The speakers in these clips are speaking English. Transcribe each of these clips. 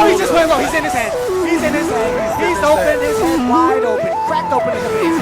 he just went low. He's in his head. He's in his head. He's open. His head wide open. Cracked open in the face.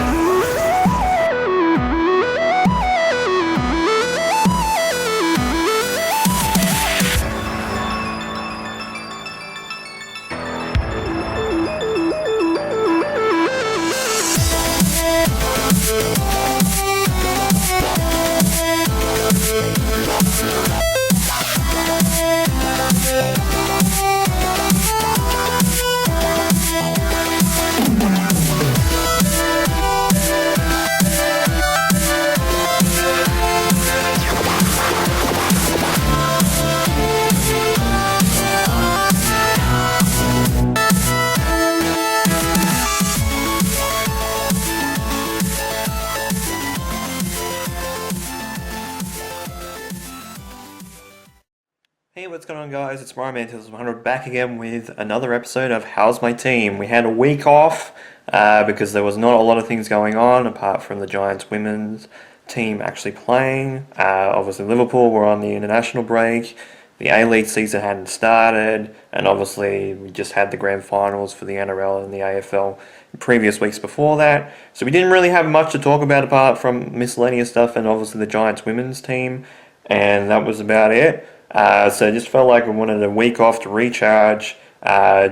Hey, what's going on, guys? It's Fremantle 100 back again with another episode of How's My Team. We had a week off because there was not a lot of things going on apart from the Giants women's team actually playing. Obviously, Liverpool were on the international break. The A-League season hadn't started, and obviously we just had the grand finals for the NRL and the AFL in previous weeks before that. So we didn't really have much to talk about apart from miscellaneous stuff and obviously the Giants women's team, and that was about it. So I just felt like I wanted a week off to recharge,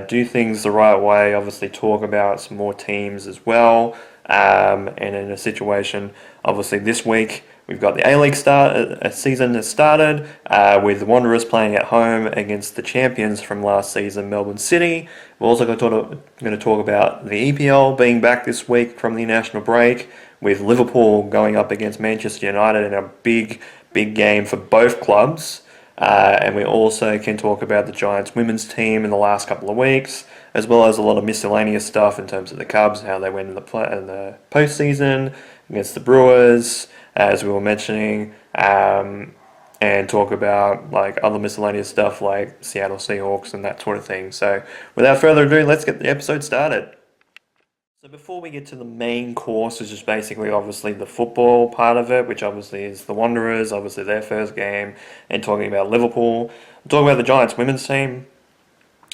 do things the right way, obviously talk about some more teams as well, and in a situation, obviously this week, we've got the A-League season has started, with the Wanderers playing at home against the champions from last season, Melbourne City. We're also going to talk about the EPL being back this week from the international break, with Liverpool going up against Manchester United in a big game for both clubs. And we also can talk about the Giants women's team in the last couple of weeks, as well as a lot of miscellaneous stuff in terms of the Cubs, how they went in the postseason against the Brewers, as we were mentioning, and talk about like other miscellaneous stuff like Seattle Seahawks and that sort of thing. So without further ado, let's get the episode started. So before we get to the main course, which is basically obviously the football part of it, which obviously is the Wanderers, obviously their first game, and talking about Liverpool, I'm talking about the Giants women's team,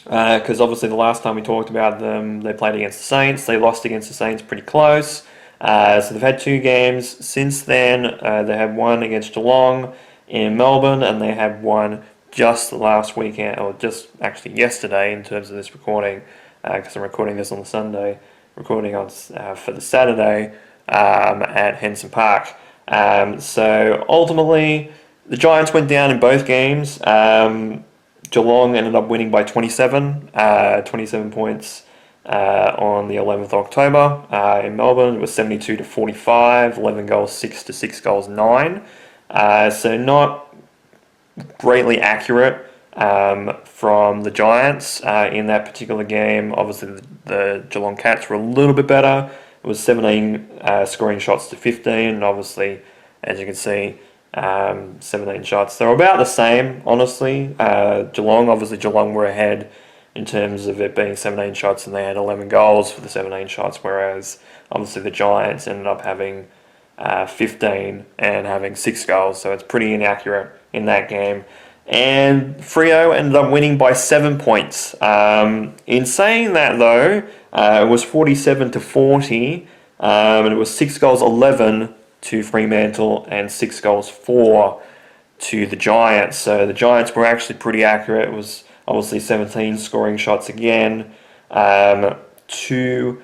because obviously the last time we talked about them, they played against the Saints. They lost against the Saints pretty close. So they've had two games since then. They had one against Geelong in Melbourne, and they had one just last weekend, or just actually yesterday in terms of this recording, because I'm recording this on the Sunday. Recording on for the Saturday at Henson Park. So ultimately, the Giants went down in both games. Geelong ended up winning by 27 points on the 11th of October. In Melbourne, it was 72-45, 11 goals 6 to 6 goals 9. So not greatly accurate from the Giants in that particular game. Obviously, the Geelong Cats were a little bit better. It was 17 scoring shots to 15, and obviously, as you can see, 17 shots. They're about the same, honestly. Geelong were ahead in terms of it being 17 shots, and they had 11 goals for the 17 shots, whereas obviously the Giants ended up having 15 and having 6 goals, so it's pretty inaccurate in that game. And Freo ended up winning by 7 points. In saying that, though, it was 47-40, and it was 6 goals 11 to Fremantle and 6 goals 4 to the Giants. So the Giants were actually pretty accurate. It was obviously 17 scoring shots again, to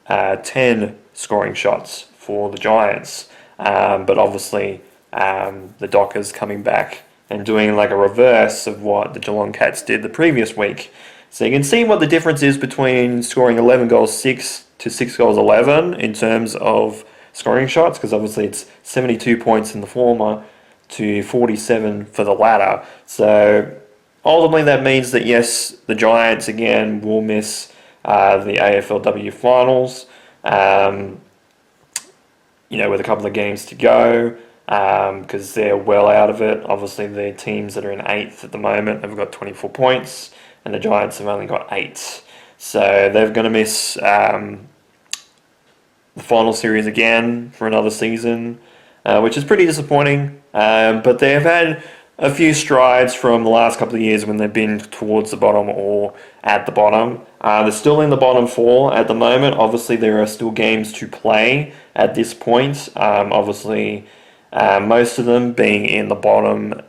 10 scoring shots for the Giants. But obviously, the Dockers coming back and doing like a reverse of what the Geelong Cats did the previous week. So you can see what the difference is between scoring 11 goals 6 to 6 goals 11 in terms of scoring shots, because obviously it's 72 points in the former to 47 for the latter. So ultimately that means that yes, the Giants again will miss the AFLW finals, with a couple of games to go. Because they're well out of it. Obviously, the teams that are in 8th at the moment have got 24 points, and the Giants have only got 8. So they're going to miss the final series again for another season, which is pretty disappointing. But they have had a few strides from the last couple of years when they've been towards the bottom or at the bottom. They're still in the bottom four at the moment. Obviously, there are still games to play at this point. Obviously, most of them being in the bottom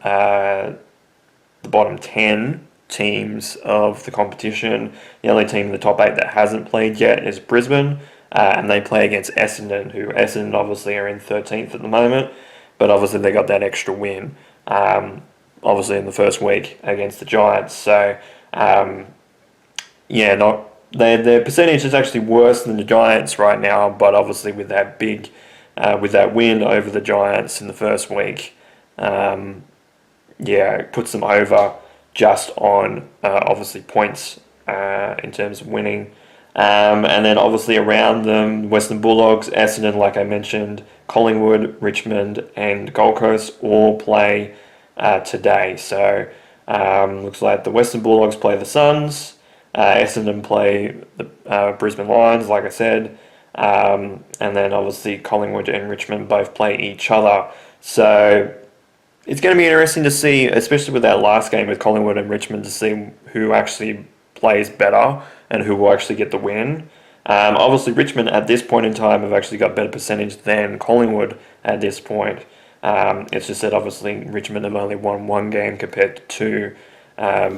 10 teams of the competition. The only team in the top 8 that hasn't played yet is Brisbane, and they play against Essendon, who Essendon obviously are in 13th at the moment, but obviously they got that extra win, obviously in the first week against the Giants. So, their percentage is actually worse than the Giants right now, but obviously with that win over the Giants in the first week, it puts them over just on obviously points in terms of winning. And then obviously around them, Western Bulldogs, Essendon, like I mentioned, Collingwood, Richmond, and Gold Coast all play today. So looks like the Western Bulldogs play the Suns, Essendon play the Brisbane Lions, like I said, and then obviously Collingwood and Richmond both play each other. So it's going to be interesting to see, especially with that last game with Collingwood and Richmond, to see who actually plays better and who will actually get the win. Obviously, Richmond at this point in time have actually got better percentage than Collingwood at this point. It's just that obviously Richmond have only won one game compared to two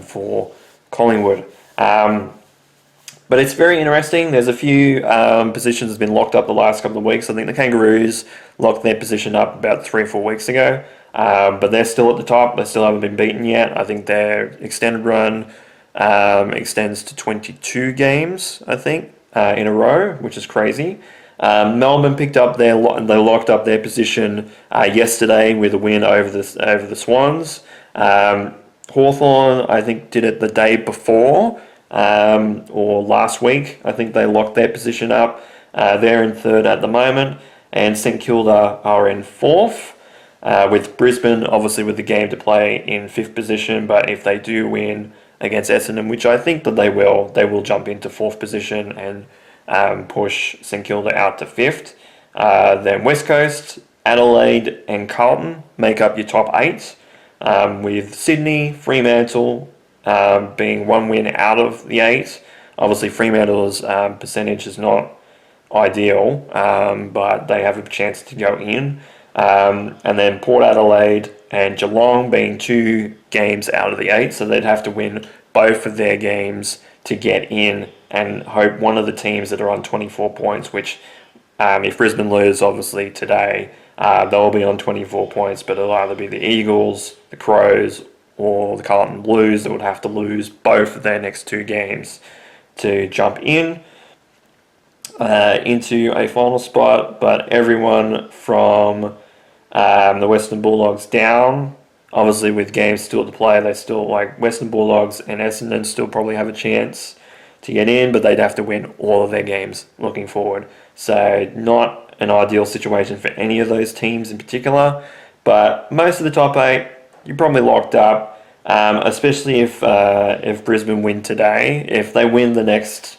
for Collingwood. But it's very interesting. There's a few positions that's been locked up the last couple of weeks. I think the Kangaroos locked their position up about 3 or 4 weeks ago. But they're still at the top. They still haven't been beaten yet. I think their extended run extends to 22 games, I think, in a row, which is crazy. Melbourne they locked up their position yesterday with a win over the Swans. Hawthorn, I think, did it the day before or last week. I think they locked their position up. They're in third at the moment, and St Kilda are in fourth. With Brisbane, obviously with the game to play, in fifth position, but if they do win against Essendon, which I think that they will jump into fourth position and push St Kilda out to fifth. Then West Coast, Adelaide and Carlton make up your top 8, with Sydney, Fremantle being one win out of the 8. Obviously Fremantle's percentage is not ideal, but they have a chance to go in. And then Port Adelaide and Geelong being 2 games out of the 8, so they'd have to win both of their games to get in and hope one of the teams that are on 24 points, which if Brisbane lose obviously today, they'll be on 24 points, but it'll either be the Eagles, the Crows, or the Carlton Blues that would have to lose both of their next 2 games to jump in into a final spot. But everyone from the Western Bulldogs down, obviously with games still to play, they still, like Western Bulldogs and Essendon, still probably have a chance to get in, but they'd have to win all of their games looking forward. So not an ideal situation for any of those teams in particular, but most of the top 8, you're probably locked up, especially if Brisbane win today. If they win the next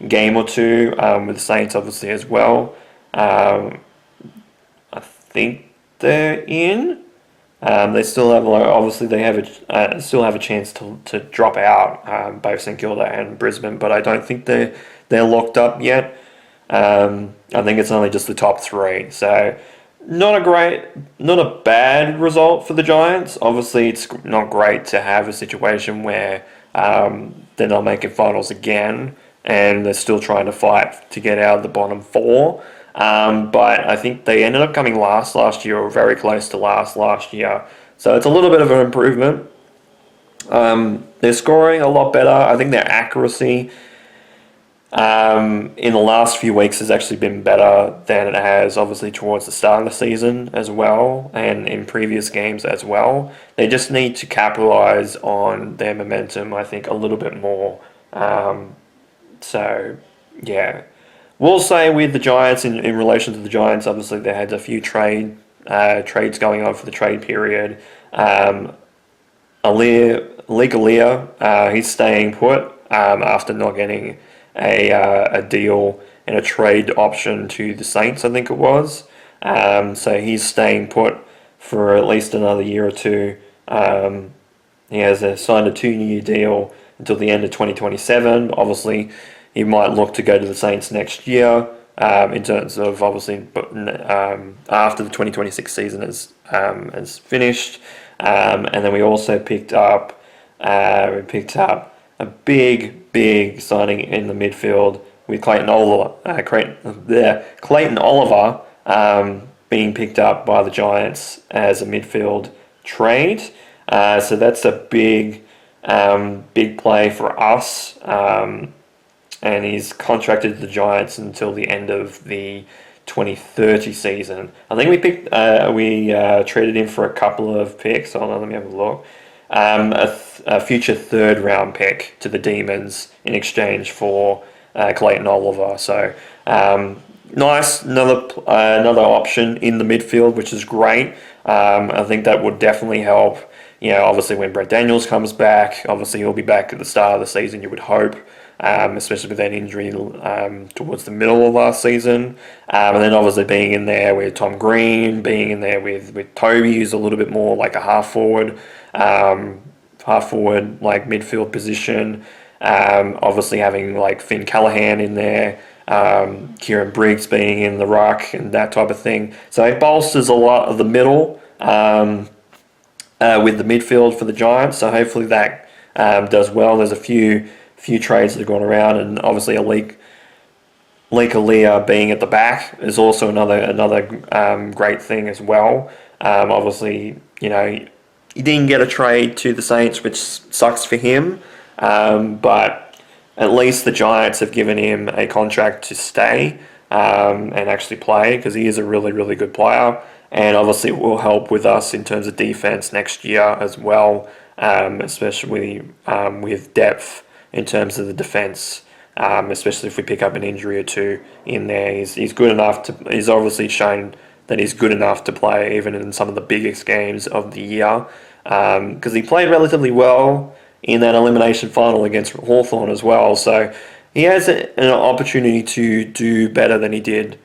game or 2, with the Saints obviously as well, I think they're in. They still have obviously they still have a chance to drop out, both St Kilda and Brisbane, but I don't think they're locked up yet. I think it's only just the top 3, so not a bad result for the Giants. Obviously, it's not great to have a situation where they're not making finals again, and they're still trying to fight to get out of the bottom 4. But I think they ended up coming last year, or very close to last year. So it's a little bit of an improvement. They're scoring a lot better. I think their accuracy in the last few weeks has actually been better than it has obviously towards the start of the season as well, and in previous games as well. They just need to capitalize on their momentum, I think, a little bit more. So, yeah. We'll say with the Giants, in relation to the Giants, obviously they had a few trades going on for the trade period. Legalia, he's staying put after not getting a deal and a trade option to the Saints, I think it was. So he's staying put for at least another year or 2 He has signed a 2-year deal until the end of 2027. Obviously, he might look to go to the Saints next year. In terms of obviously, after the 2026 season is finished, and then we also picked up a big signing in the midfield with Clayton Oliver. Clayton Oliver being picked up by the Giants as a midfield trade. So that's a big play for us. And he's contracted to the Giants until the end of the 2030 season. I think we traded him for a couple of picks. Hold on, let me have a look. A future third round pick to the Demons in exchange for Clayton Oliver. So nice, another option in the midfield, which is great. I think that would definitely help. Obviously when Brett Daniels comes back, obviously he'll be back at the start of the season, you would hope. Especially with that injury towards the middle of last season. And then obviously being in there with Tom Green, being in there with Toby, who's a little bit more like a half forward like midfield position. Obviously having like Finn Callahan in there, Kieran Briggs being in the ruck and that type of thing. So it bolsters a lot of the middle with the midfield for the Giants. So hopefully that does well. There's a few trades that have gone around, and obviously Alik Aaliyah being at the back is also another great thing as well. Obviously, he didn't get a trade to the Saints, which sucks for him, but at least the Giants have given him a contract to stay and actually play, because he is a really, really good player, and obviously it will help with us in terms of defense next year as well, especially with depth in terms of the defense, especially if we pick up an injury or two in there. He's good enough to. He's obviously shown that he's good enough to play even in some of the biggest games of the year, because he played relatively well in that elimination final against Hawthorn as well. So he has an opportunity to do better than he did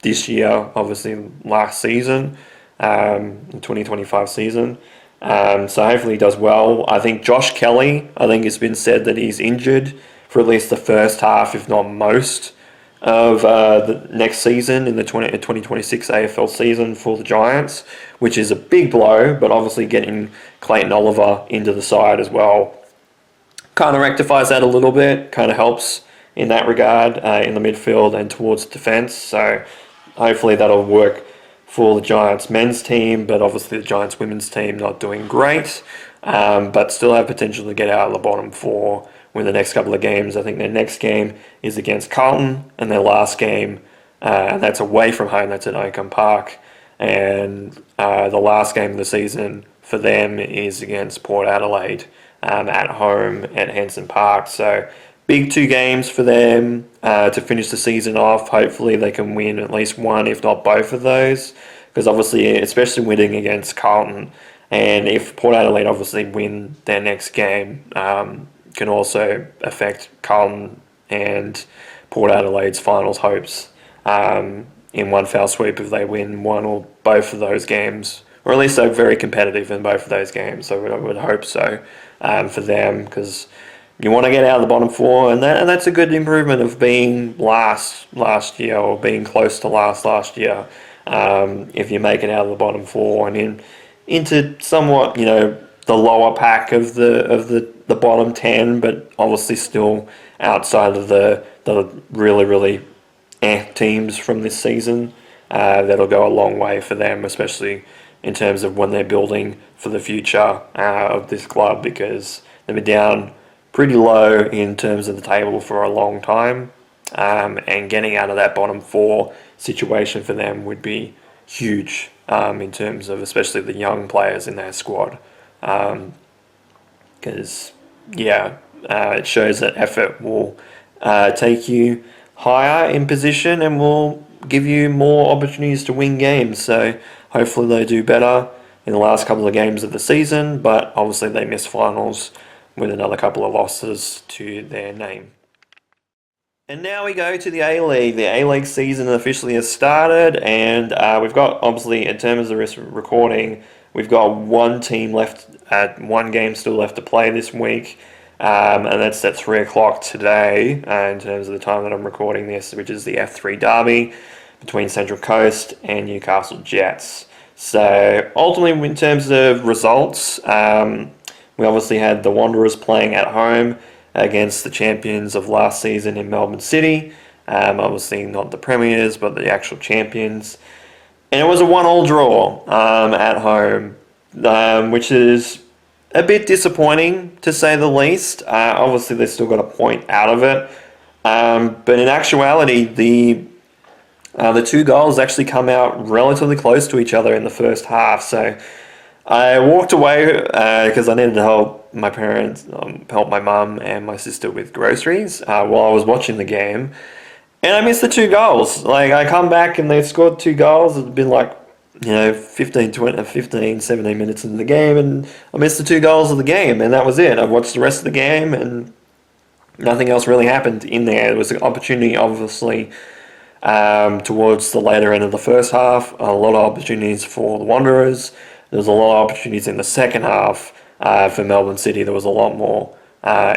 this year, obviously last season, the 2025 season. So hopefully he does well. I think Josh Kelly, it's been said that he's injured for at least the first half, if not most, of the next season in the 2026 AFL season for the Giants, which is a big blow, but obviously getting Clayton Oliver into the side as well kind of rectifies that a little bit, kind of helps in that regard in the midfield and towards defence. So hopefully that'll work for the Giants men's team, but obviously the Giants women's team not doing great, but still have potential to get out of the bottom four with the next couple of games. I think their next game is against Carlton, and their last game, that's away from home, that's at Oakham Park, and the last game of the season for them is against Port Adelaide at home at Henson Park. So big 2 games for them to finish the season off. Hopefully they can win at least one, if not both of those, because obviously, especially winning against Carlton, and if Port Adelaide obviously win their next game, can also affect Carlton and Port Adelaide's finals hopes in one foul sweep if they win one or both of those games, or at least they're very competitive in both of those games. So I would hope so for them, because you want to get out of the bottom four, and that's a good improvement of being last year, or being close to last year. If you make it out of the bottom four and into somewhat, the lower pack of the bottom 10, but obviously still outside of the really, really teams from this season, that'll go a long way for them, especially in terms of when they're building for the future of this club, because they've been down pretty low in terms of the table for a long time, and getting out of that bottom four situation for them would be huge in terms of especially the young players in their squad, because it shows that effort will take you higher in position and will give you more opportunities to win games. So hopefully they do better in the last couple of games of the season, but obviously they missed finals with another couple of losses to their name. And now we go to the A-League. The A-League season officially has started, and we've got, obviously, in terms of this recording, we've got one team left, one game still left to play this week, and that's at 3 o'clock today, in terms of the time that I'm recording this, which is the F3 Derby between Central Coast and Newcastle Jets. So, ultimately, in terms of results, we obviously had the Wanderers playing at home against the champions of last season in Melbourne City. Obviously not the premiers, but the actual champions. And it was a 1-1 draw at home, which is a bit disappointing, to say the least. Obviously, they still got a point out of it. But in actuality, the two goals actually come out relatively close to each other in the first half. So I walked away because I needed to help my parents, help my mum and my sister with groceries while I was watching the game. And I missed the two goals. Like, I come back and they've scored two goals. It's been like, 15, 17 minutes into the game, and I missed the two goals of the game, and that was it. I watched the rest of the game, and nothing else really happened in there. There was an opportunity, obviously, towards the later end of the first half. A lot of opportunities for the Wanderers. There was a lot of opportunities in the second half for Melbourne City. There was a lot more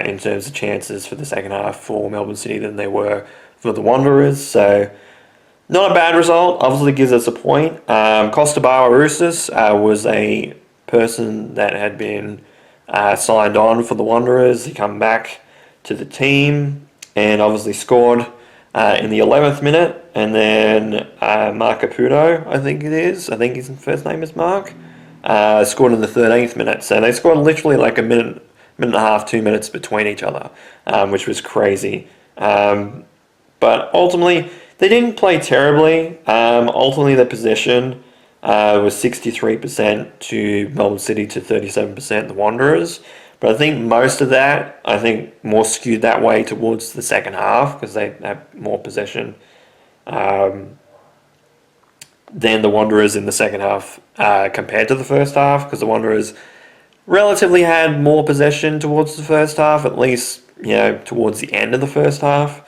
in terms of chances for the second half for Melbourne City than there were for the Wanderers. So, not a bad result. Obviously gives us a point. Costabar Roustas was a person that had been signed on for the Wanderers. He come back to the team and obviously scored in the 11th minute. And then Mark Caputo, I think it is. I think his first name is Mark. Scored in the 13th minute. So they scored literally like a minute and a half, 2 minutes between each other, which was crazy. But ultimately, they didn't play terribly. Ultimately, their possession was 63% to Melbourne City to 37% the Wanderers. But I think most of that, more skewed that way towards the second half because they have more possession than the Wanderers in the second half compared to the first half, because the Wanderers relatively had more possession towards the first half, at least towards the end of the first half.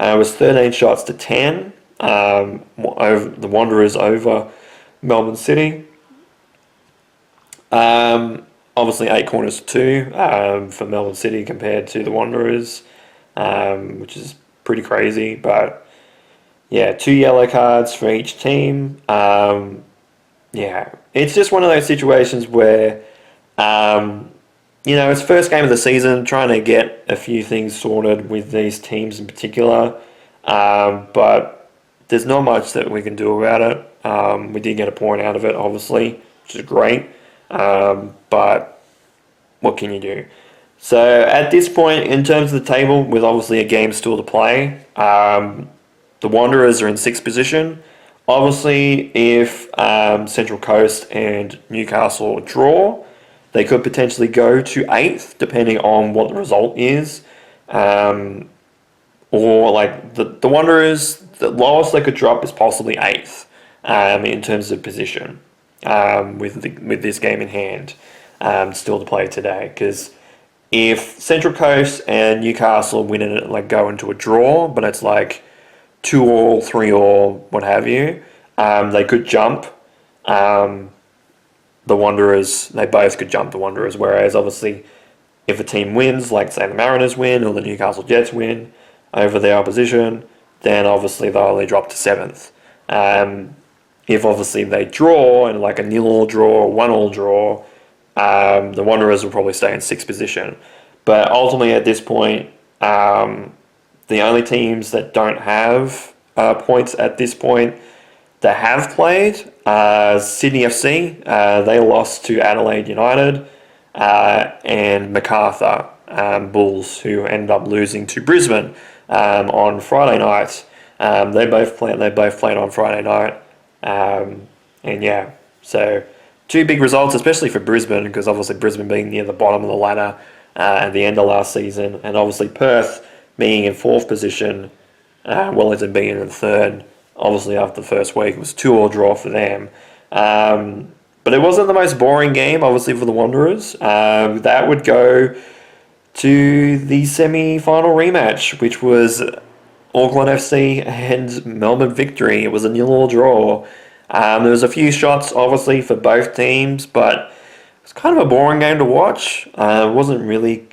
It was 13 shots to 10 over the Wanderers over Melbourne City. Obviously 8 corners to 2 for Melbourne City compared to the Wanderers, which is pretty crazy, but yeah, 2 yellow cards for each team. It's just one of those situations where, it's first game of the season, trying to get a few things sorted with these teams in particular. But there's not much that we can do about it. We did get a point out of it, obviously, which is great. But what can you do? So at this point, in terms of the table, with obviously a game still to play, the Wanderers are in 6th position. Obviously, if Central Coast and Newcastle draw, they could potentially go to 8th, depending on what the result is. Or like the Wanderers, the lowest they could drop is possibly 8th in terms of position with this game in hand still to play today. Because if Central Coast and Newcastle win it, go into a draw, but it's like 2-2, 3-3, what have you, they could jump the Wanderers. They both could jump the Wanderers, whereas obviously if a team wins, like say the Mariners win or the Newcastle Jets win over their opposition, then obviously they'll only drop to 7th. If obviously they draw and like a 0-0 draw or 1-1 draw, the Wanderers will probably stay in 6th position. But ultimately at this point, the only teams that don't have points at this point that have played Sydney FC. They lost to Adelaide United and Macarthur Bulls, who ended up losing to Brisbane on Friday night. They both played on Friday night, so 2 big results, especially for Brisbane, because obviously Brisbane being near the bottom of the ladder at the end of last season, and obviously Perth being in 4th position, Wellington being in 3rd. Obviously after the first week, it was 2-2 draw for them. But it wasn't the most boring game, obviously, for the Wanderers. That would go to the semi-final rematch, which was Auckland FC and Melbourne Victory. It was a 0-0 draw. There was a few shots, obviously, for both teams, but it's kind of a boring game to watch. It wasn't really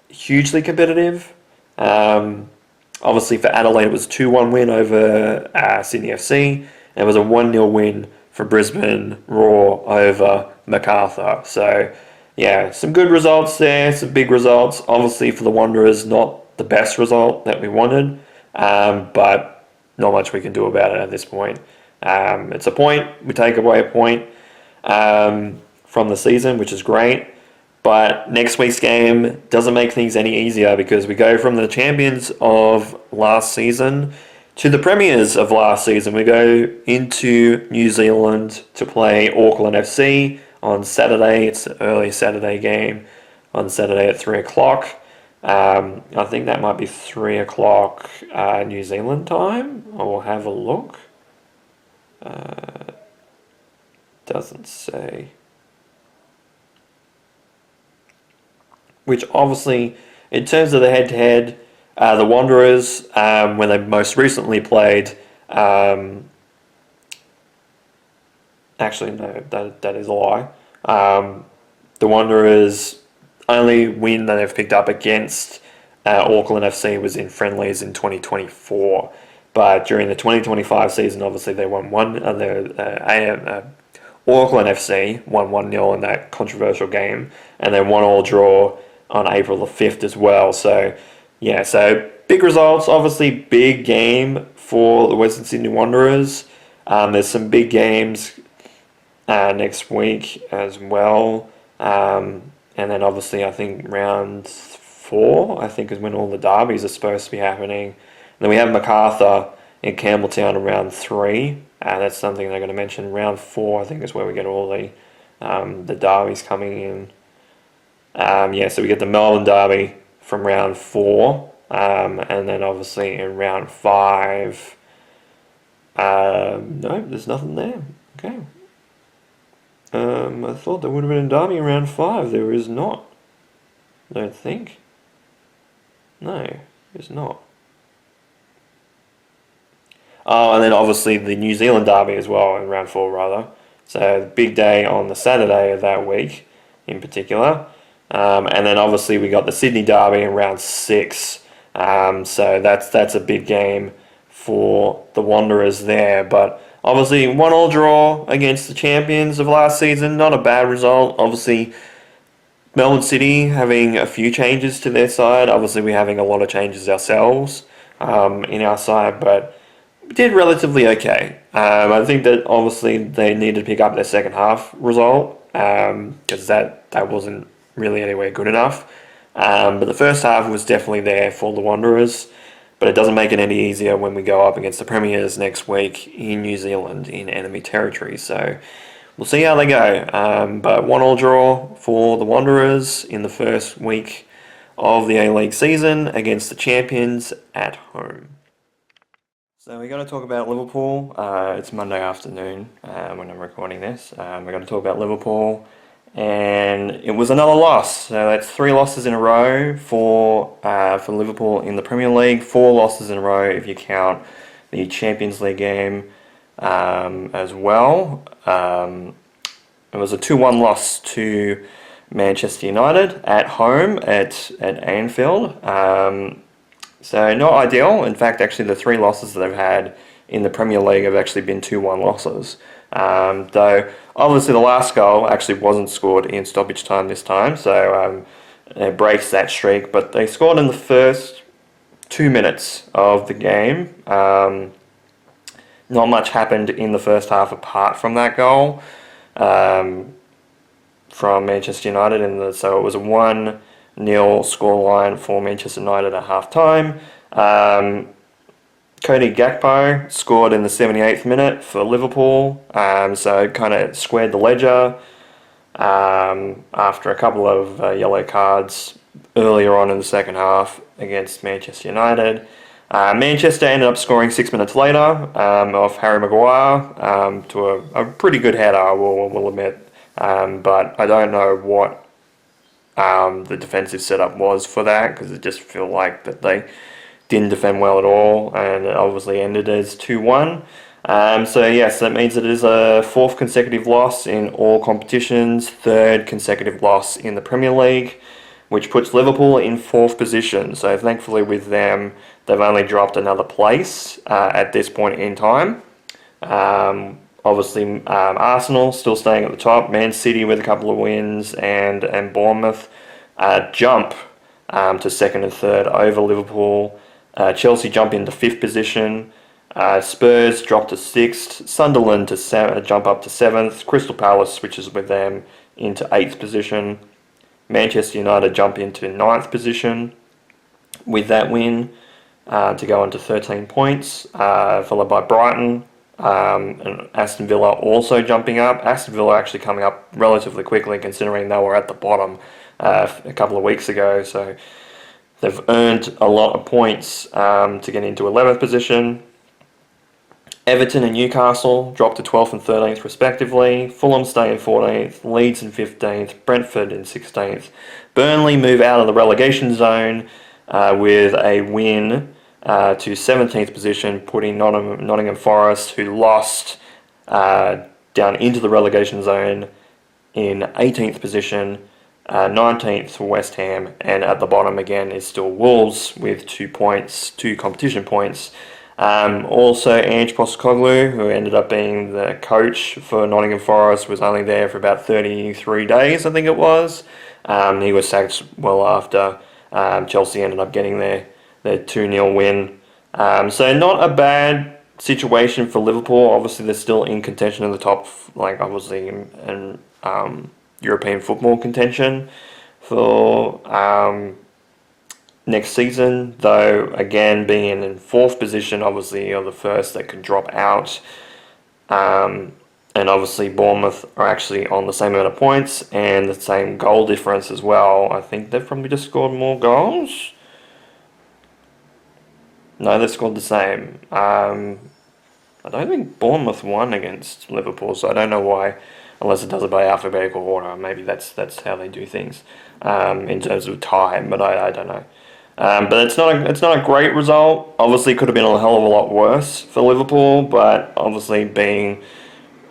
hugely competitive. Obviously, for Adelaide, it was a 2-1 win over Sydney FC. And it was a 1-0 win for Brisbane Roar over MacArthur. So, yeah, some good results there, some big results. Obviously, for the Wanderers, not the best result that we wanted, but not much we can do about it at this point. It's a point. We take away a point from the season, which is great. But next week's game doesn't make things any easier because we go from the champions of last season to the premiers of last season. We go into New Zealand to play Auckland FC on Saturday. It's an early Saturday game on Saturday at 3 o'clock. I think that might be 3 o'clock New Zealand time. I will have a look. Doesn't say. Which obviously, in terms of the head-to-head, the Wanderers, when they most recently played, actually no, that is a lie. The Wanderers' only win that they've picked up against Auckland FC was in friendlies in 2024. But during the 2025 season, obviously they won Auckland FC won 1-0 in that controversial game, and then 1-1 draw on April the 5th as well. So, yeah, so big results, obviously big game for the Western Sydney Wanderers. There's some big games next week as well. And then obviously I think round 4, I think, is when all the derbies are supposed to be happening. And then we have MacArthur in Campbelltown in round 3. That's something they're going to mention. Round 4, I think, is where we get all the derbies coming in. So we get the Melbourne derby from round 4, and then obviously in round 5, no, there's nothing there. Okay. I thought there would have been a derby in round 5. There is not. I don't think. No, there's not. Oh, and then obviously the New Zealand derby as well in round 4, rather. So the big day on the Saturday of that week, in particular. And then obviously we got the Sydney derby in round 6. So that's a big game for the Wanderers there. But obviously 1-1 draw against the champions of last season, not a bad result. Obviously Melbourne City having a few changes to their side. Obviously we're having a lot of changes ourselves in our side, but we did relatively okay. I think that obviously they need to pick up their second half result because that wasn't really anywhere good enough. But the first half was definitely there for the Wanderers, but it doesn't make it any easier when we go up against the Premiers next week in New Zealand in enemy territory. So we'll see how they go. But 1-1 draw for the Wanderers in the first week of the A-League season against the champions at home. So we're going to talk about Liverpool. It's Monday afternoon when I'm recording this. We're going to talk about Liverpool, and it was another loss. So that's 3 losses in a row for Liverpool in the Premier League. 4 losses in a row if you count the Champions League game as well. It was a 2-1 loss to Manchester United at home at Anfield. So not ideal. In fact, actually the 3 losses that they've had in the Premier League have actually been 2-1 losses. Though obviously the last goal actually wasn't scored in stoppage time this time, so it breaks that streak. But they scored in the first 2 minutes of the game. Not much happened in the first half apart from that goal from Manchester United, so it was a 1-0 scoreline for Manchester United at half time. Cody Gakpo scored in the 78th minute for Liverpool, so it kind of squared the ledger after a couple of yellow cards earlier on in the second half against Manchester United. Manchester ended up scoring 6 minutes later off Harry Maguire to a pretty good header, I will admit. But I don't know what the defensive setup was for that, because it just felt like that they didn't defend well at all, and it obviously ended as 2-1. So yes, that means it is a fourth consecutive loss in all competitions, third consecutive loss in the Premier League, which puts Liverpool in fourth position. So thankfully with them, they've only dropped another place at this point in time. Obviously, Arsenal still staying at the top. Man City with a couple of wins, and Bournemouth jump to second and third over Liverpool. Chelsea jump into fifth position. Spurs drop to sixth. Sunderland to jump up to seventh. Crystal Palace switches with them into eighth position. Manchester United jump into ninth position with that win to go on to 13 points, followed by Brighton. And Aston Villa also jumping up. Aston Villa actually coming up relatively quickly considering they were at the bottom a couple of weeks ago. So they've earned a lot of points to get into 11th position. Everton and Newcastle drop to 12th and 13th respectively. Fulham stay in 14th. Leeds in 15th. Brentford in 16th. Burnley move out of the relegation zone with a win to 17th position, putting Nottingham Forest, who lost down into the relegation zone, in 18th position. 19th for West Ham, and at the bottom again is still Wolves with 2 points, 2 competition points. Also, Ange Postecoglou, who ended up being the coach for Nottingham Forest, was only there for about 33 days, I think it was. He was sacked well after Chelsea ended up getting their 2-0 win. So not a bad situation for Liverpool. Obviously, they're still in contention in the top, like obviously in European football contention for next season, though again being in fourth position, obviously are the first that could drop out. And obviously Bournemouth are actually on the same amount of points and the same goal difference as well. I think they've probably just scored more goals. No, they've scored the same. I don't think Bournemouth won against Liverpool, so I don't know why, unless it does it by alphabetical order. Maybe that's how they do things in terms of time, but I don't know. But it's not a great result. Obviously, it could have been a hell of a lot worse for Liverpool, but obviously being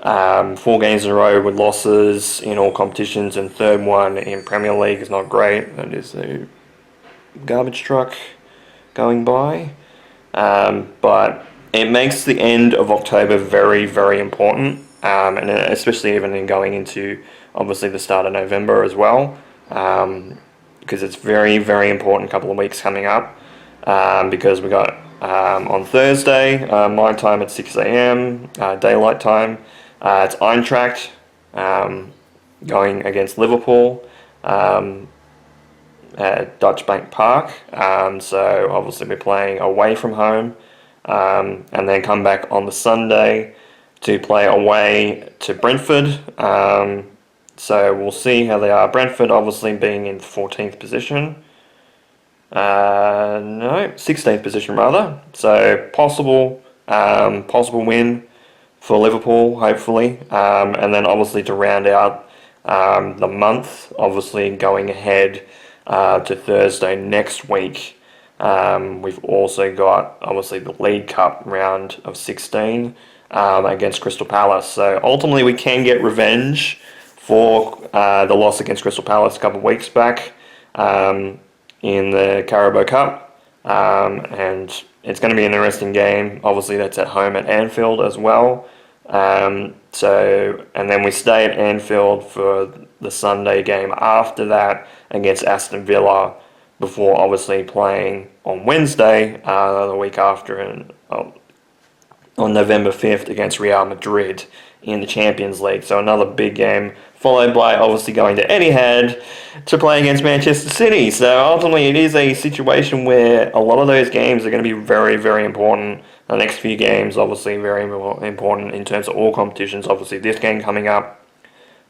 4 games in a row with losses in all competitions and third one in Premier League is not great. That is a garbage truck going by. But it makes the end of October very, very important, and especially even in going into obviously the start of November as well, because it's very, very important couple of weeks coming up, because we got on Thursday, my time at 6 a.m, daylight time, it's Eintracht going against Liverpool at Dutch Bank Park. So obviously we're playing away from home, and then come back on the Sunday to play away to Brentford. So we'll see how they are. Brentford obviously being in 14th position. No, 16th position rather. So possible win for Liverpool, hopefully. And then obviously to round out the month, obviously going ahead to Thursday next week, we've also got obviously the League Cup round of 16 against Crystal Palace. So ultimately we can get revenge for the loss against Crystal Palace a couple of weeks back in the Carabao Cup, and it's going to be an interesting game. Obviously that's at home at Anfield as well. And then we stay at Anfield for the Sunday game after that against Aston Villa, before obviously playing on Wednesday the week after on November 5th against Real Madrid in the Champions League. So another big game, followed by obviously going to Etihad to play against Manchester City. So ultimately it is a situation where a lot of those games are going to be very, very important. The next few games obviously very important in terms of all competitions. Obviously this game coming up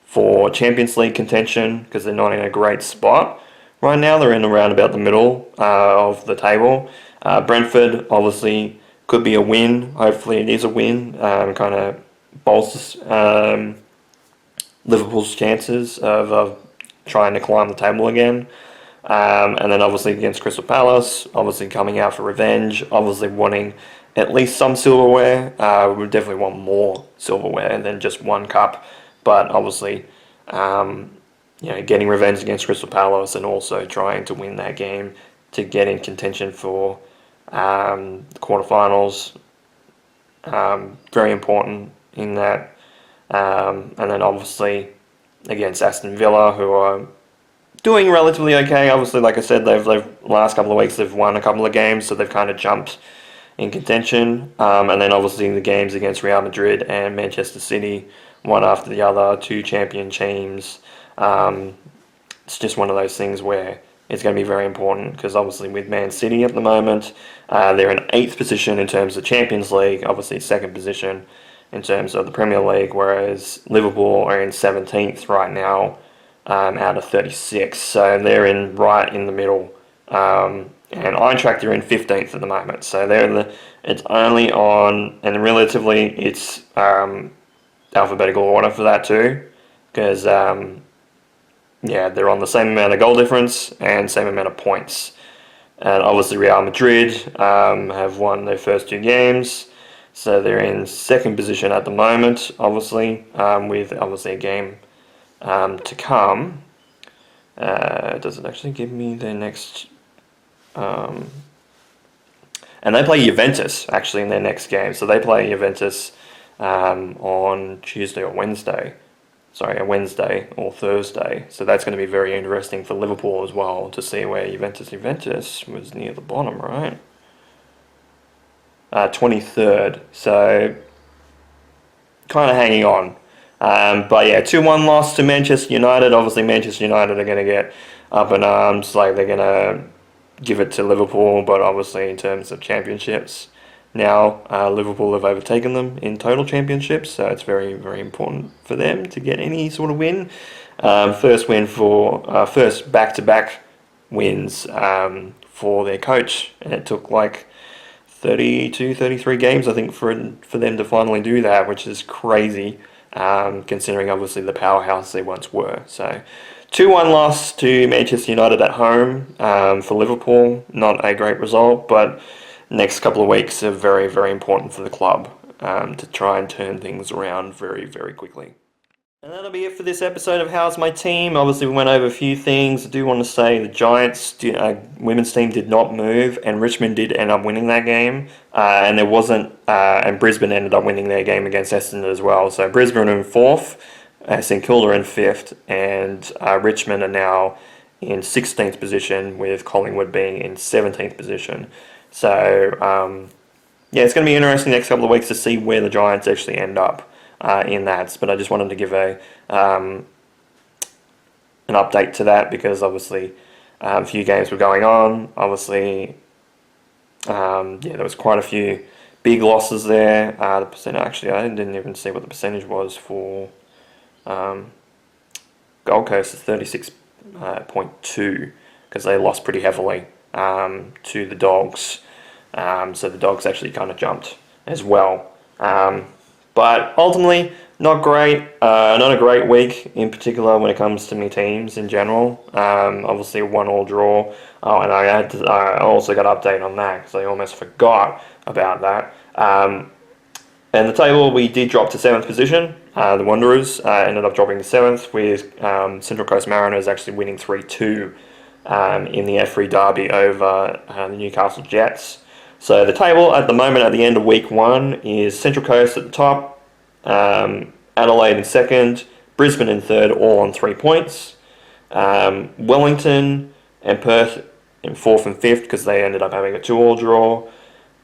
for Champions League contention, because they're not in a great spot right now. They're in around about the middle of the table. Brentford obviously could be a win. Hopefully it is a win. Kind of bolsters Liverpool's chances of trying to climb the table again. And then obviously against Crystal Palace, obviously coming out for revenge, obviously wanting at least some silverware. We definitely want more silverware than just one cup, but obviously, getting revenge against Crystal Palace and also trying to win that game to get in contention for the quarterfinals. Very important in that. And then obviously against Aston Villa, who are doing relatively okay. Obviously, like I said, they've last couple of weeks they've won a couple of games, so they've kind of jumped in contention. And then obviously the games against Real Madrid and Manchester City, one after the other, two champion teams. It's just one of those things where it's going to be very important because obviously with Man City at the moment, they're in 8th position in terms of Champions League, obviously 2nd position in terms of the Premier League, whereas Liverpool are in 17th right now out of 36. So they're right in the middle. And Eintracht are in 15th at the moment. So it's only on, and relatively it's alphabetical order for that too, because they're on the same amount of goal difference and same amount of points. And obviously Real Madrid have won their first 2 games, so they're in 2nd position at the moment, obviously, with obviously a game to come. Does it actually give me their next... and they play Juventus, actually, in their next game. So they play Juventus on Tuesday or Wednesday. Sorry, a Wednesday or Thursday. So that's going to be very interesting for Liverpool as well to see where Juventus was near the bottom, right? 23rd. So kind of hanging on. But yeah, 2-1 loss to Manchester United. Obviously, Manchester United are going to get up in arms. Like, they're going to give it to Liverpool, but obviously in terms of championships, now Liverpool have overtaken them in total championships, so it's very, very important for them to get any sort of win. First back-to-back wins for their coach, and it took like 32, 33 games, I think, for them to finally do that, which is crazy, considering obviously the powerhouse they once were. So 2-1 loss to Manchester United at home for Liverpool. Not a great result, but next couple of weeks are very, very important for the club to try and turn things around very, very quickly. And that'll be it for this episode of How's My Team. Obviously, we went over a few things. I do want to say the Giants women's team did not move, and Richmond did end up winning that game. And Brisbane ended up winning their game against Essendon as well. So Brisbane are in 4th, St Kilda in 5th, and Richmond are now in 16th position, with Collingwood being in 17th position. So it's going to be interesting next couple of weeks to see where the Giants actually end up in that. But I just wanted to give an update to that, because obviously a few games were going on. Obviously, there was quite a few big losses there. The percent, actually, I didn't even see what the percentage was for Gold Coast is 36.2, because they lost pretty heavily to the Dogs. So the Dogs actually kind of jumped as well. But ultimately, not great. Not a great week in particular when it comes to my teams in general. Obviously, a 1-1 draw. Oh, and I also got an update on that because I almost forgot about that. And the table, we did drop to 7th position. The Wanderers ended up dropping to 7th, with Central Coast Mariners actually winning 3-2 in the F3 derby over the Newcastle Jets. So the table at the moment, at the end of week 1, is Central Coast at the top, Adelaide in 2nd, Brisbane in 3rd, all on 3 points. Wellington and Perth in 4th and 5th, because they ended up having a 2-2 draw.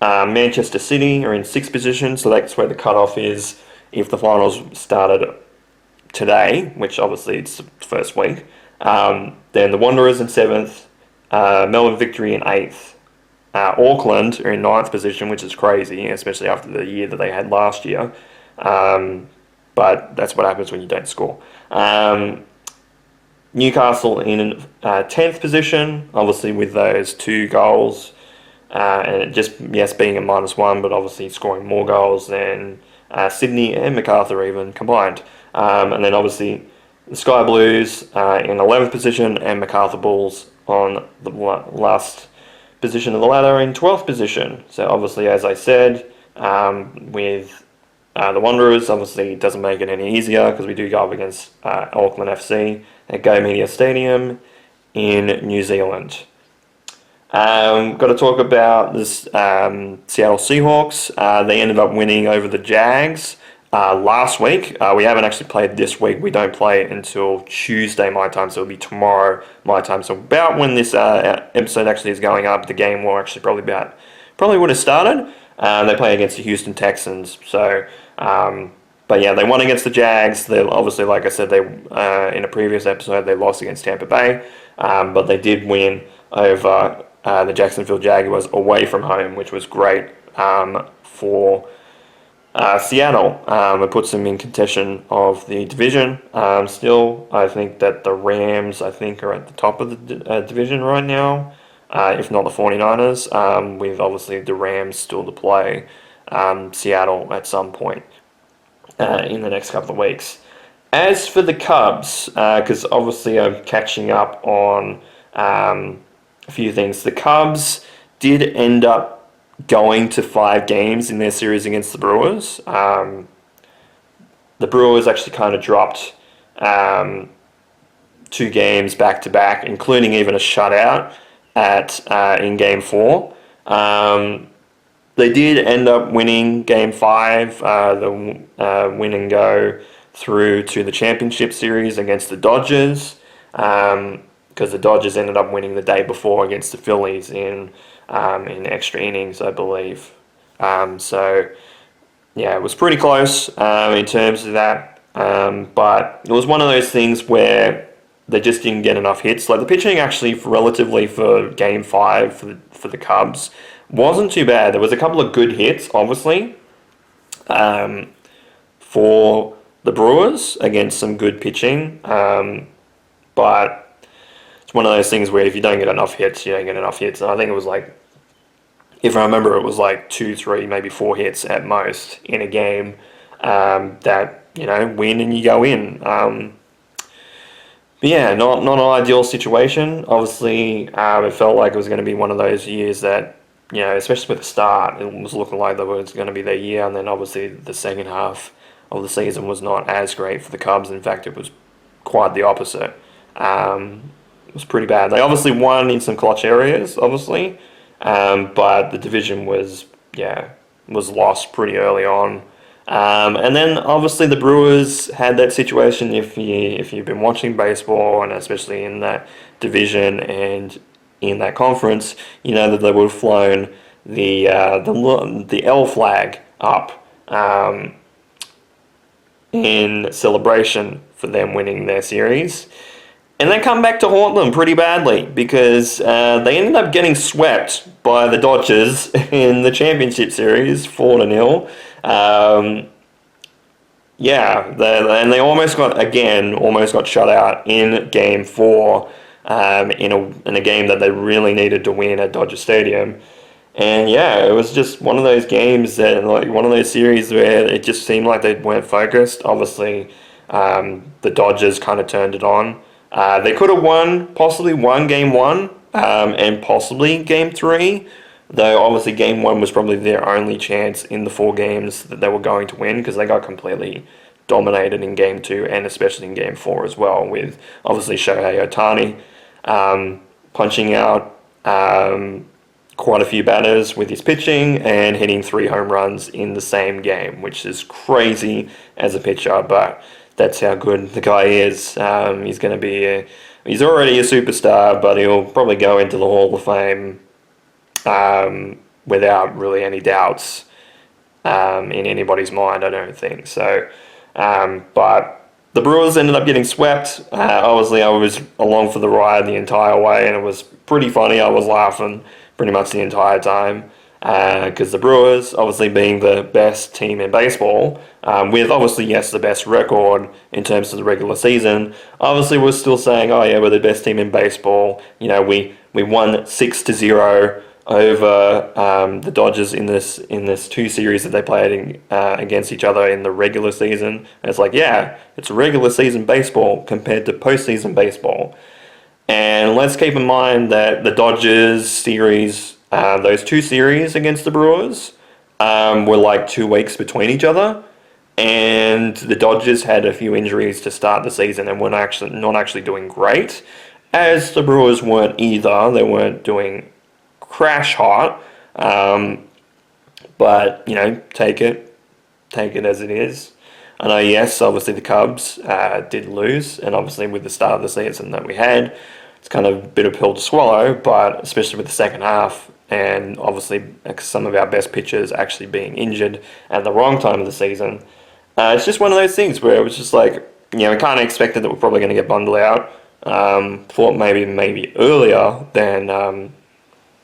Manchester City are in 6th position, so that's where the cutoff is if the finals started today, which obviously it's the first week. Then the Wanderers in 7th, Melbourne Victory in 8th. Auckland are in 9th position, which is crazy, especially after the year that they had last year. But that's what happens when you don't score. Newcastle in 10th position, obviously with those 2 goals. And it just, being a -1, but obviously scoring more goals than Sydney and MacArthur even combined. And then obviously The Sky Blues in 11th position, and MacArthur Bulls on the last position of the ladder in 12th position. So obviously, as I said, with the Wanderers, obviously it doesn't make it any easier because we do go up against Auckland FC at Go Media Stadium in New Zealand. Got to talk about this Seattle Seahawks. They ended up winning over the Jags last week. We haven't actually played this week. We don't play until Tuesday my time, so it'll be tomorrow my time. So about when this episode actually is going up, the game will actually probably would have started. They play against the Houston Texans. So, but yeah, they won against the Jags. They obviously, like I said, they in a previous episode they lost against Tampa Bay, but they did win over the Jacksonville Jaguars away from home, which was great for Seattle. It puts them in contention of the division. Still, I think that the Rams, are at the top of the division right now, if not the 49ers, with obviously the Rams still to play Seattle at some point in the next couple of weeks. As for the Cubs, because obviously I'm catching up on a few things. The Cubs did end up going to 5 games in their series against the Brewers. The Brewers actually kind of dropped 2 games back to back, including even a shutout in Game 4. They did end up winning Game 5, the win and go through to the championship series against the Dodgers, because the Dodgers ended up winning the day before against the Phillies in extra innings, I believe. So, yeah, it was pretty close in terms of that. But it was one of those things where they just didn't get enough hits. Like the pitching actually, relatively for Game 5 for the Cubs, wasn't too bad. There was a couple of good hits, obviously, for the Brewers against some good pitching. But it's one of those things where if you don't get enough hits, you don't get enough hits. And I think it was like, if I remember, it was like 2, 3, maybe 4 hits at most in a game that, win and you go in. But yeah, not an ideal situation. Obviously, it felt like it was going to be one of those years that, especially with the start, it was looking like that was going to be their year. And then obviously the second half of the season was not as great for the Cubs. In fact, it was quite the opposite. It was pretty bad. They obviously won in some clutch areas, obviously, but the division was lost pretty early on. And then obviously the Brewers had that situation. If you've been watching baseball, and especially in that division and in that conference, you know that they would have flown the L flag up in celebration for them winning their series. And they come back to haunt them pretty badly because they ended up getting swept by the Dodgers in the championship series, 4-0. And they almost got shut out in Game 4 in a game that they really needed to win at Dodger Stadium. And yeah, it was just one of those games that, like, one of those series where it just seemed like they weren't focused. Obviously, the Dodgers kind of turned it on. They could have possibly won Game 1 and possibly Game 3, though obviously Game 1 was probably their only chance in the 4 games that they were going to win, because they got completely dominated in Game 2 and especially in Game 4 as well, with obviously Shohei Ohtani punching out quite a few batters with his pitching and hitting 3 home runs in the same game, which is crazy as a pitcher, but that's how good the guy is. He's already a superstar, but he'll probably go into the Hall of Fame without really any doubts in anybody's mind, I don't think. So, but the Brewers ended up getting swept. Obviously, I was along for the ride the entire way, and it was pretty funny. I was laughing pretty much the entire time. Because the Brewers, obviously being the best team in baseball, with obviously, yes, the best record in terms of the regular season, obviously we're still saying, oh yeah, we're the best team in baseball. We won 6-0 over the Dodgers in this two series that they played against each other in the regular season. And it's like, yeah, it's regular season baseball compared to postseason baseball. And let's keep in mind that the Dodgers series, those two series against the Brewers, were like 2 weeks between each other. And the Dodgers had a few injuries to start the season and were not actually doing great, as the Brewers weren't either. They weren't doing crash hot, but take it as it is. I know, yes, obviously the Cubs did lose, and obviously with the start of the season that we had, it's kind of a bit of a pill to swallow, but especially with the second half, and obviously some of our best pitchers actually being injured at the wrong time of the season, it's just one of those things where it was just like, we kind of expected that we're probably going to get bundled out. Thought maybe earlier than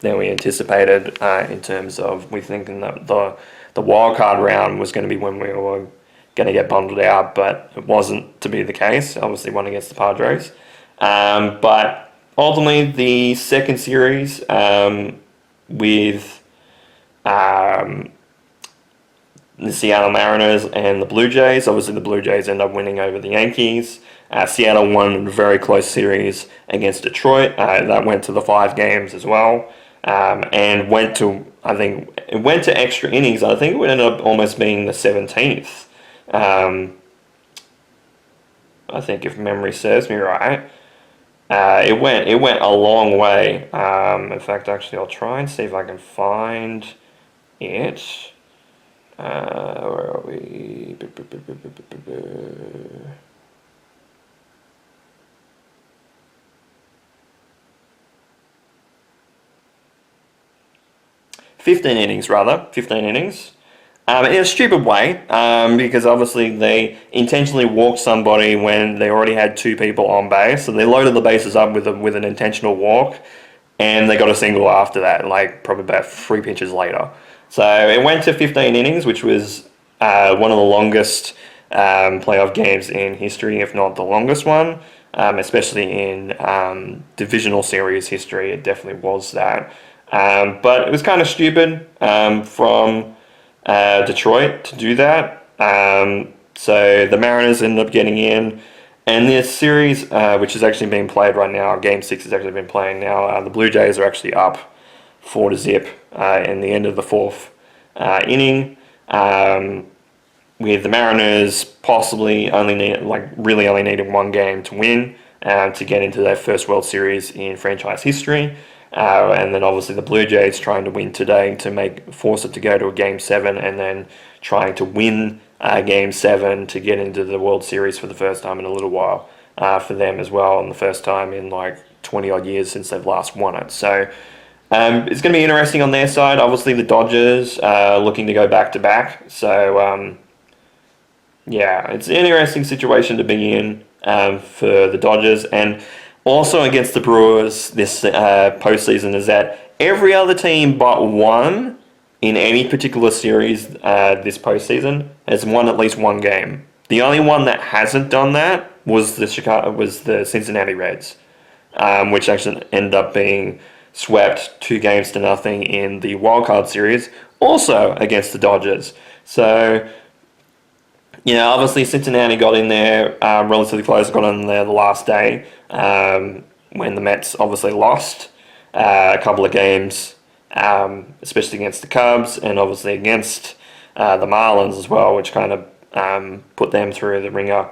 we anticipated in terms of we thinking that the wild card round was going to be when we were going to get bundled out, but it wasn't to be the case. Obviously, won against the Padres, but ultimately the second series with the Seattle Mariners and the Blue Jays. Obviously, the Blue Jays end up winning over the Yankees. Seattle won a very close series against Detroit. That went to the 5 games as well, and went to extra innings. I think it would end up almost being the 17th. I think if memory serves me right, it went a long way. In fact, actually, I'll try and see if I can find it. Where are we? 15 innings, rather. 15 innings. In a stupid way, because obviously they intentionally walked somebody when they already had 2 people on base. So they loaded the bases up with an intentional walk, and they got a single after that, like probably about 3 pitches later. So it went to 15 innings, which was one of the longest playoff games in history, if not the longest one, especially in divisional series history. It definitely was that. But it was kind of stupid from Detroit to do that. So the Mariners ended up getting in. And this series, which is actually being played right now, Game 6 has actually been playing now. The Blue Jays are actually up 4-0 in the end of the 4th inning. With the Mariners possibly only needing 1 game to win to get into their first World Series in franchise history. And then obviously the Blue Jays trying to win today to force it to go to a Game 7, and then trying to win Game 7 to get into the World Series for the first time in a little while for them as well, and the first time in like 20 odd years since they've last won it. So it's going to be interesting on their side. Obviously the Dodgers looking to go back to back. So yeah, it's an interesting situation to be in for the Dodgers. And also against the Brewers this postseason is that every other team but one in any particular series this postseason has won at least 1 game. The only one that hasn't done that was the Cincinnati Reds, which actually ended up being swept 2-0 in the wildcard series, also against the Dodgers. So obviously Cincinnati got in there relatively close, got in there the last day when the Mets obviously lost a couple of games, especially against the Cubs and obviously against the Marlins as well, which kind of put them through the ringer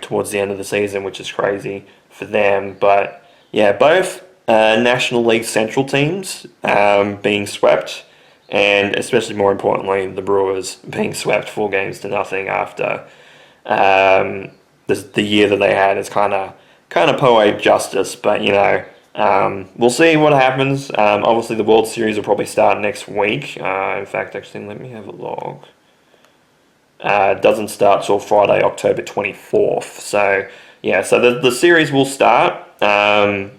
towards the end of the season, which is crazy for them. But yeah, both National League Central teams being swept, and especially more importantly, the Brewers being swept 4-0 after the year that they had is kind of poetic justice. But we'll see what happens. Obviously, the World Series will probably start next week. In fact, actually, let me have a log. It doesn't start till Friday, October 24th. So yeah, so the series will start on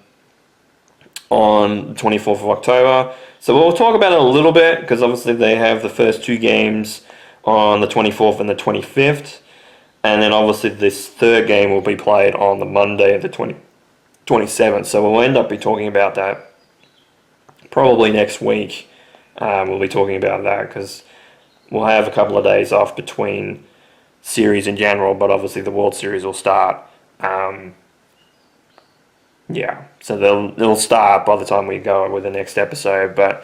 the 24th of October. So we'll talk about it a little bit, because obviously they have the first 2 games on the 24th and the 25th. And then obviously this third game will be played on the Monday, the 27th. So we'll end up be talking about that probably next week we'll be talking about that, because we'll have a couple of days off between series in general, but obviously the World Series will start. Yeah, so they'll start by the time we go with the next episode. But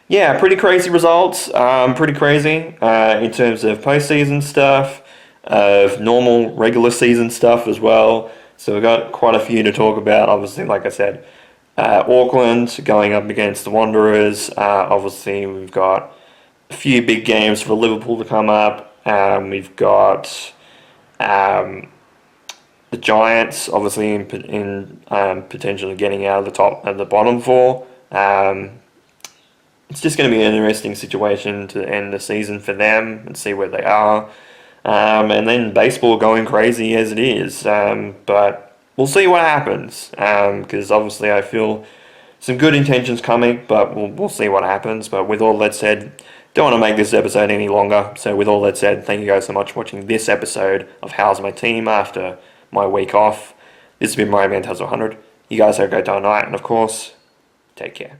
yeah, pretty crazy results. Pretty crazy in terms of postseason stuff, of normal regular season stuff as well. So we've got quite a few to talk about. Obviously, like I said, Auckland going up against the Wanderers. Obviously, we've got a few big games for Liverpool to come up. We've got the Giants, obviously, in potentially getting out of the top and the bottom four. It's just going to be an interesting situation to end the season for them and see where they are. And then baseball going crazy as it is. But we'll see what happens. Because obviously I feel some good intentions coming, but we'll see what happens. But with all that said, don't want to make this episode any longer. So with all that said, thank you guys so much for watching this episode of How's My Team after my week off. This has been Ryan Van 100. You guys have a great day and night, and of course, take care.